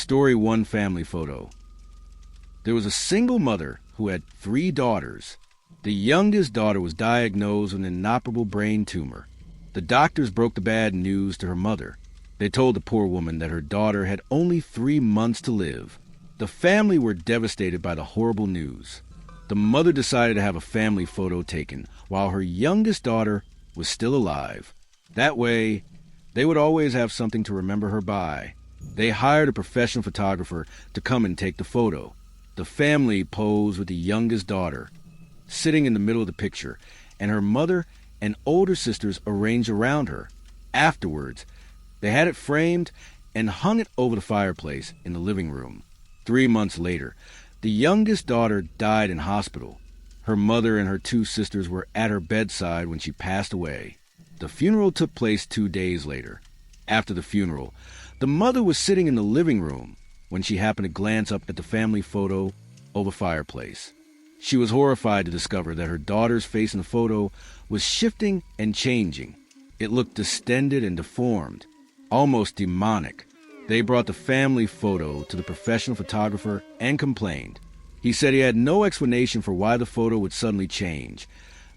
Story 1 family photo. There was a single mother who had 3 daughters. The youngest daughter was diagnosed with an inoperable brain tumor. The doctors broke the bad news to her mother. They told the poor woman that her daughter had only 3 months to live. The family were devastated by the horrible news. The mother decided to have a family photo taken while her youngest daughter was still alive. That way, they would always have something to remember her by. They hired a professional photographer to come and take the photo. The family posed with the youngest daughter, sitting in the middle of the picture, and her mother and older sisters arranged around her. Afterwards, they had it framed and hung it over the fireplace in the living room. 3 months later, the youngest daughter died in hospital. Her mother and her 2 sisters were at her bedside when she passed away. The funeral took place 2 days later. After the funeral, the mother was sitting in the living room when she happened to glance up at the family photo over the fireplace. She was horrified to discover that her daughter's face in the photo was shifting and changing. It looked distended and deformed, almost demonic. They brought the family photo to the professional photographer and complained. He said he had no explanation for why the photo would suddenly change,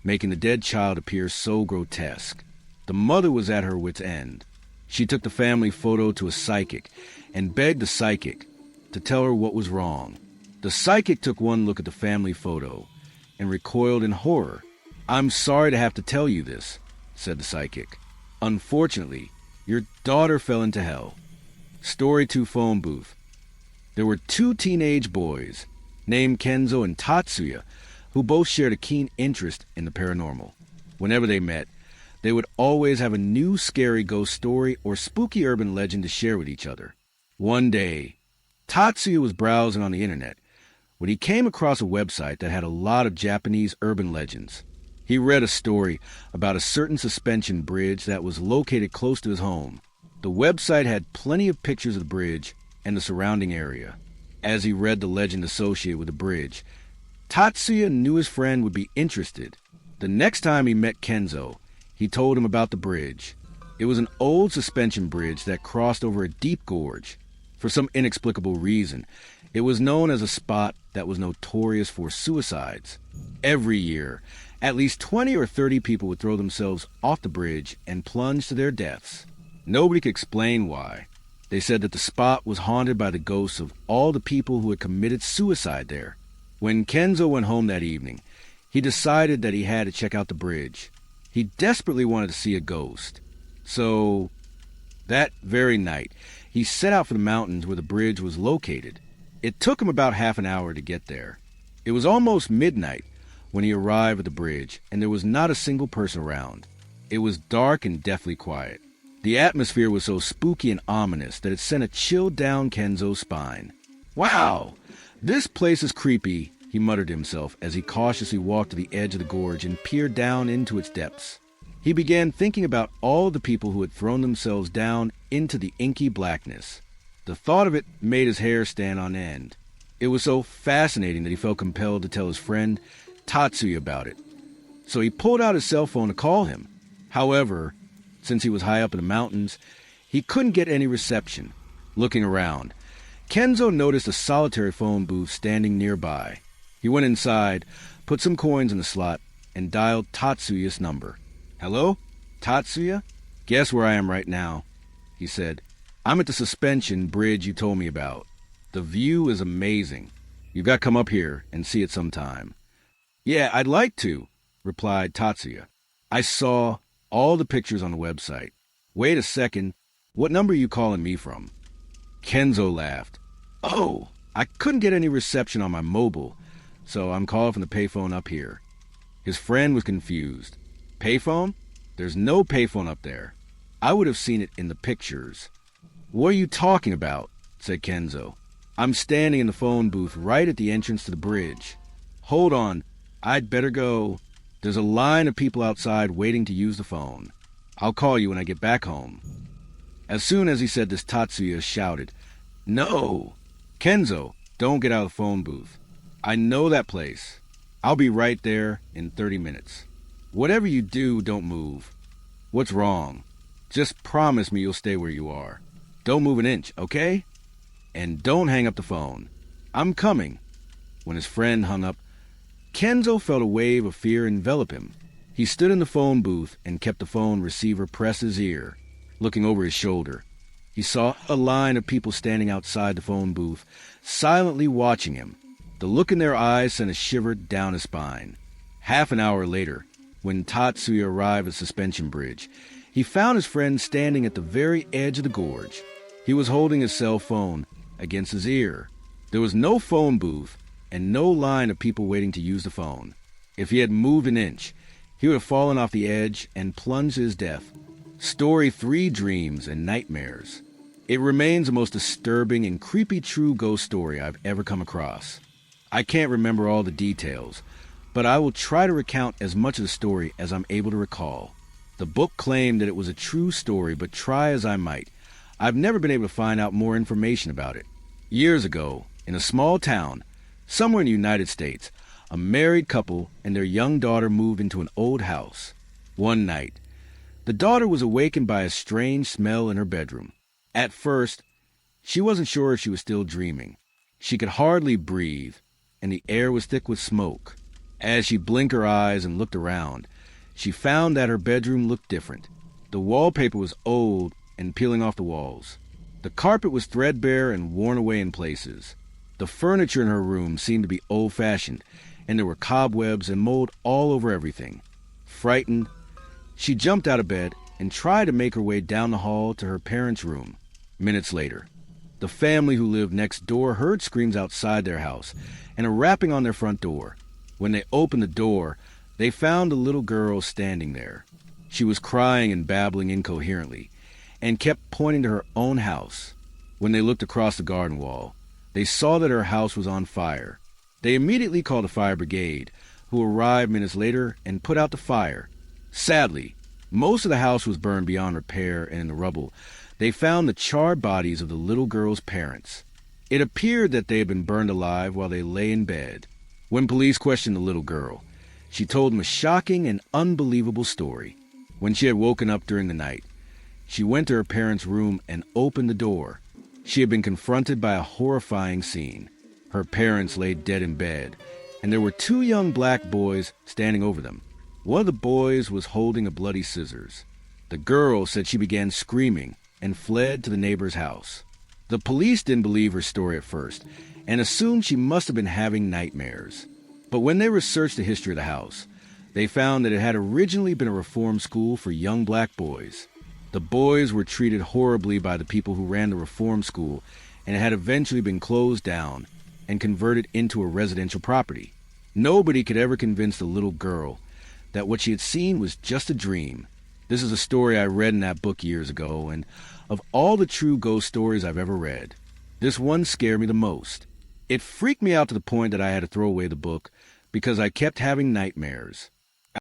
making the dead child appear so grotesque. The mother was at her wit's end. She took the family photo to a psychic and begged the psychic to tell her what was wrong. The psychic took one look at the family photo and recoiled in horror. "I'm sorry to have to tell you this," said the psychic. "Unfortunately, your daughter fell into hell." Story 2 phone booth. There were 2 teenage boys named Kenzo and Tatsuya who both shared a keen interest in the paranormal. Whenever they met, they would always have a new scary ghost story or spooky urban legend to share with each other. One day, Tatsuya was browsing on the internet when he came across a website that had a lot of Japanese urban legends. He read a story about a certain suspension bridge that was located close to his home. The website had plenty of pictures of the bridge and the surrounding area. As he read the legend associated with the bridge, Tatsuya knew his friend would be interested. The next time he met Kenzo, he told him about the bridge. It was an old suspension bridge that crossed over a deep gorge. For some inexplicable reason, it was known as a spot that was notorious for suicides. Every year, at least 20 or 30 people would throw themselves off the bridge and plunge to their deaths. Nobody could explain why. They said that the spot was haunted by the ghosts of all the people who had committed suicide there. When Kenzo went home that evening, he decided that he had to check out the bridge. He desperately wanted to see a ghost. So, that very night, he set out for the mountains where the bridge was located. It took him about half an hour to get there. It was almost midnight when he arrived at the bridge, and there was not a single person around. It was dark and deathly quiet. The atmosphere was so spooky and ominous that it sent a chill down Kenzo's spine. "Wow, this place is creepy," he muttered to himself as he cautiously walked to the edge of the gorge and peered down into its depths. He began thinking about all the people who had thrown themselves down into the inky blackness. The thought of it made his hair stand on end. It was so fascinating that he felt compelled to tell his friend Tatsuya about it. So he pulled out his cell phone to call him. However, since he was high up in the mountains, he couldn't get any reception. Looking around, Kenzo noticed a solitary phone booth standing nearby. He went inside, put some coins in the slot, and dialed Tatsuya's number. "Hello? Tatsuya? Guess where I am right now," he said. "I'm at the suspension bridge you told me about. The view is amazing. You've got to come up here and see it sometime." "Yeah, I'd like to," replied Tatsuya. "I saw all the pictures on the website." "Wait a second. What number are you calling me from?" Kenzo laughed. "Oh, I couldn't get any reception on my mobile, so I'm calling from the payphone up here." His friend was confused. "Payphone? There's no payphone up there. I would have seen it in the pictures." "What are you talking about?" said Kenzo. "I'm standing in the phone booth right at the entrance to the bridge." "Hold on. I'd better go. There's a line of people outside waiting to use the phone. I'll call you when I get back home." As soon as he said this, Tatsuya shouted, "No! Kenzo, don't get out of the phone booth. I know that place. I'll be right there in 30 minutes. Whatever you do, don't move." "What's wrong?" "Just promise me you'll stay where you are. Don't move an inch, okay?" And don't hang up the phone. I'm coming." When his friend hung up, Kenzo felt a wave of fear envelop him. He stood in the phone booth and kept the phone receiver pressed his ear, looking over his shoulder. He saw a line of people standing outside the phone booth, silently watching him. The look in their eyes sent a shiver down his spine. Half an hour later, when Tatsuya arrived at Suspension Bridge, he found his friend standing at the very edge of the gorge. He was holding his cell phone against his ear. There was no phone booth and no line of people waiting to use the phone. If he had moved an inch, he would have fallen off the edge and plunged to his death. Story 3: Dreams and Nightmares. It remains the most disturbing and creepy true ghost story I've ever come across. I can't remember all the details, but I will try to recount as much of the story as I'm able to recall. The book claimed that it was a true story, but try as I might, I've never been able to find out more information about it. Years ago, in a small town, somewhere in the United States, a married couple and their young daughter moved into an old house. One night, the daughter was awakened by a strange smell in her bedroom. At first, she wasn't sure if she was still dreaming. She could hardly breathe, and the air was thick with smoke. As she blinked her eyes and looked around, she found that her bedroom looked different. The wallpaper was old and peeling off the walls. The carpet was threadbare and worn away in places. The furniture in her room seemed to be old-fashioned, and there were cobwebs and mold all over everything. Frightened, she jumped out of bed and tried to make her way down the hall to her parents' room. Minutes later, the family who lived next door heard screams outside their house and a rapping on their front door. When they opened the door, they found a little girl standing there. She was crying and babbling incoherently and kept pointing to her own house. When they looked across the garden wall, they saw that her house was on fire. They immediately called the fire brigade, who arrived minutes later and put out the fire. Sadly, most of the house was burned beyond repair, and in the rubble, they found the charred bodies of the little girl's parents. It appeared that they had been burned alive while they lay in bed. When police questioned the little girl, she told them a shocking and unbelievable story. When she had woken up during the night, she went to her parents' room and opened the door. She had been confronted by a horrifying scene. Her parents lay dead in bed, and there were 2 young black boys standing over them. One of the boys was holding a bloody scissors. The girl said she began screaming and fled to the neighbor's house. The police didn't believe her story at first and assumed she must have been having nightmares. But when they researched the history of the house, they found that it had originally been a reform school for young black boys. The boys were treated horribly by the people who ran the reform school, and it had eventually been closed down and converted into a residential property. Nobody could ever convince the little girl that what she had seen was just a dream. This is a story I read in that book years ago, and of all the true ghost stories I've ever read, this one scared me the most. It freaked me out to the point that I had to throw away the book because I kept having nightmares.